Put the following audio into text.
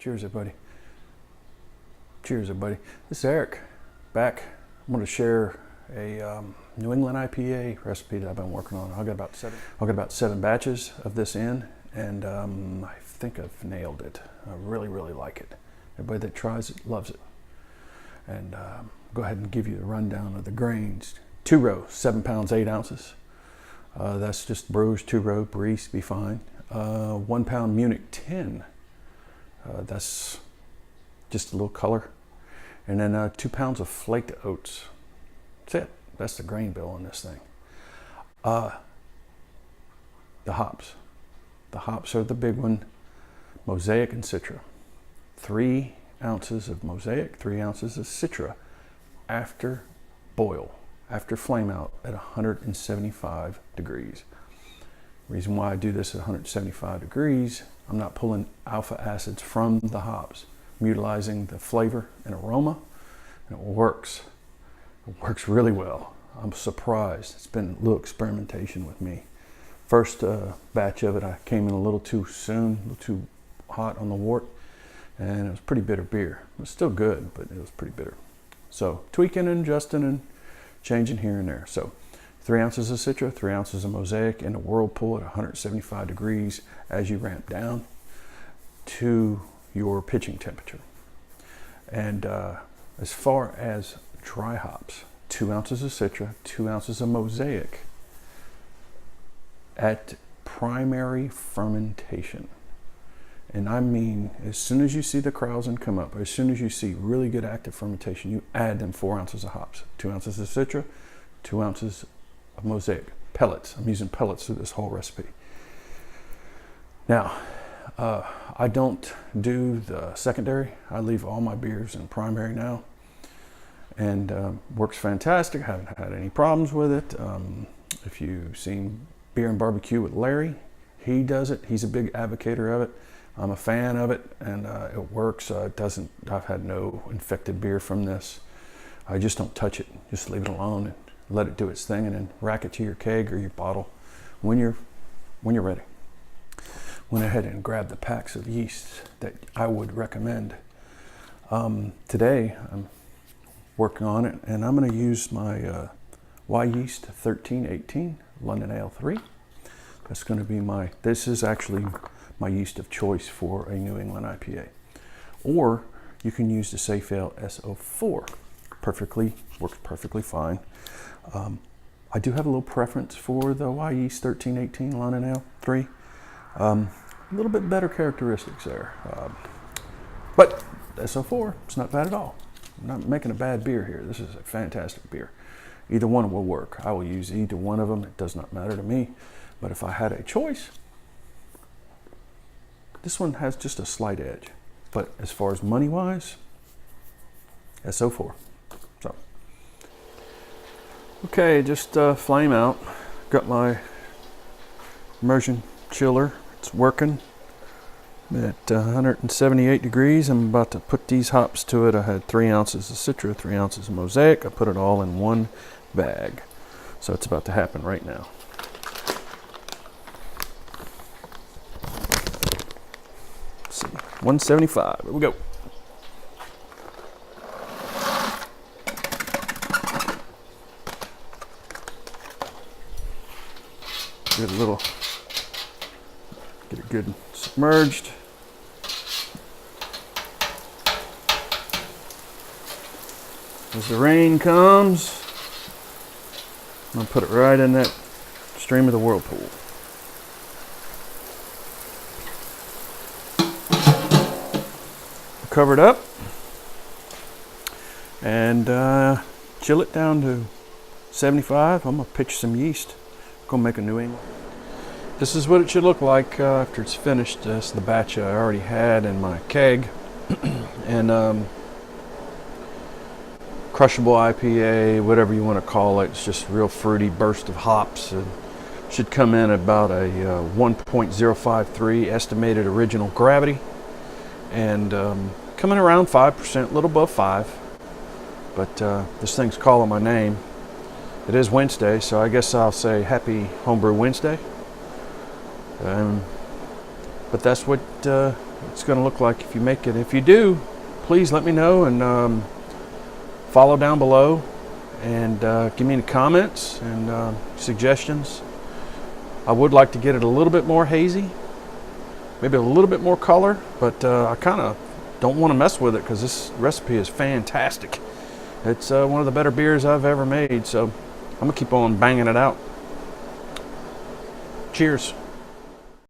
Cheers, everybody. Cheers, everybody. This is Eric, back. I'm going to share a New England IPA recipe that I've been working on. I'll get about seven batches of this in, and I think I've nailed it. I really, really like it. Everybody that tries it loves it. And go ahead and give you a rundown of the grains. 2 row, 7 pounds, 8 ounces. That's just brewers, 2 row, Briess, be fine. 1 pound Munich 10. That's just a little color. And then 2 pounds of flaked oats. That's it. That's the grain bill on this thing. The hops. The hops are the big one. Mosaic and Citra. 3 ounces of Mosaic, 3 ounces of Citra after boil, after flame out at 175 degrees. Reason why I do this at 175 degrees, I'm not pulling alpha acids from the hops. I'm utilizing the flavor and aroma, and it works. It works really well. I'm surprised. It's been a little experimentation with me. First batch of it, I came in a little too soon, a little too hot on the wort, and it was pretty bitter beer. It was still good, but it was pretty bitter. So tweaking and adjusting and changing here and there. So 3 ounces of Citra, 3 ounces of Mosaic in a whirlpool at 175 degrees as you ramp down to your pitching temperature. And as far as dry hops, 2 ounces of Citra, 2 ounces of Mosaic at primary fermentation. And I mean, as soon as you see the krausen come up, or as soon as you see really good active fermentation, you add them 4 ounces of hops. 2 ounces of Citra, 2 ounces of Mosaic. Pellets. I'm using pellets through this whole recipe. Now, I don't do the secondary. I leave all my beers in primary now. And works fantastic. I haven't had any problems with it. If you've seen Beer and Barbecue with Larry, he does it. He's a big advocator of it. I'm a fan of it, and it works. I've had no infected beer from this. I just don't touch it. Just leave it alone and let it do its thing, and then rack it to your keg or your bottle when you're ready. Went ahead and grabbed the packs of yeast that I would recommend. Today I'm working on it, and I'm going to use my wyeast 1318 London Ale 3. That's going to be this is actually my yeast of choice for a New England IPA. Or you can use the SafAle SO4. Works perfectly fine. I do have a little preference for the wyeast 1318 London Ale 3. A little bit better characteristics there. But SO4, it's not bad at all. I'm not making a bad beer here. This is a fantastic beer. Either one will work. I will use either one of them. It does not matter to me. But if I had a choice, this one has just a slight edge. But as far as money-wise, SO4. So, okay, just flame out. Got my immersion chiller. It's working at 178 degrees. I'm about to put these hops to it. I had 3 ounces of Citra, 3 ounces of Mosaic. I put it all in one bag. So it's about to happen right now. Let's see, 175. Here we go. Get it good submerged. As the rain comes, I'm going to put it right in that stream of the whirlpool. Cover it up and chill it down to 75. I'm going to pitch some yeast. I'm going to make a New England. This is what it should look like after it's finished. This is the batch I already had in my keg. And crushable IPA, whatever you want to call it. It's just a real fruity burst of hops. It should come in about a 1.053 estimated original gravity. And coming around 5%, a little above 5. But this thing's calling my name. It is Wednesday, so I guess I'll say Happy Homebrew Wednesday. But that's what it's going to look like if you make it. If you do, please let me know, and follow down below, and give me any comments and suggestions. I would like to get it a little bit more hazy, maybe a little bit more color, but I kind of don't want to mess with it because this recipe is fantastic. It's one of the better beers I've ever made, so I'm gonna keep on banging it out. Cheers.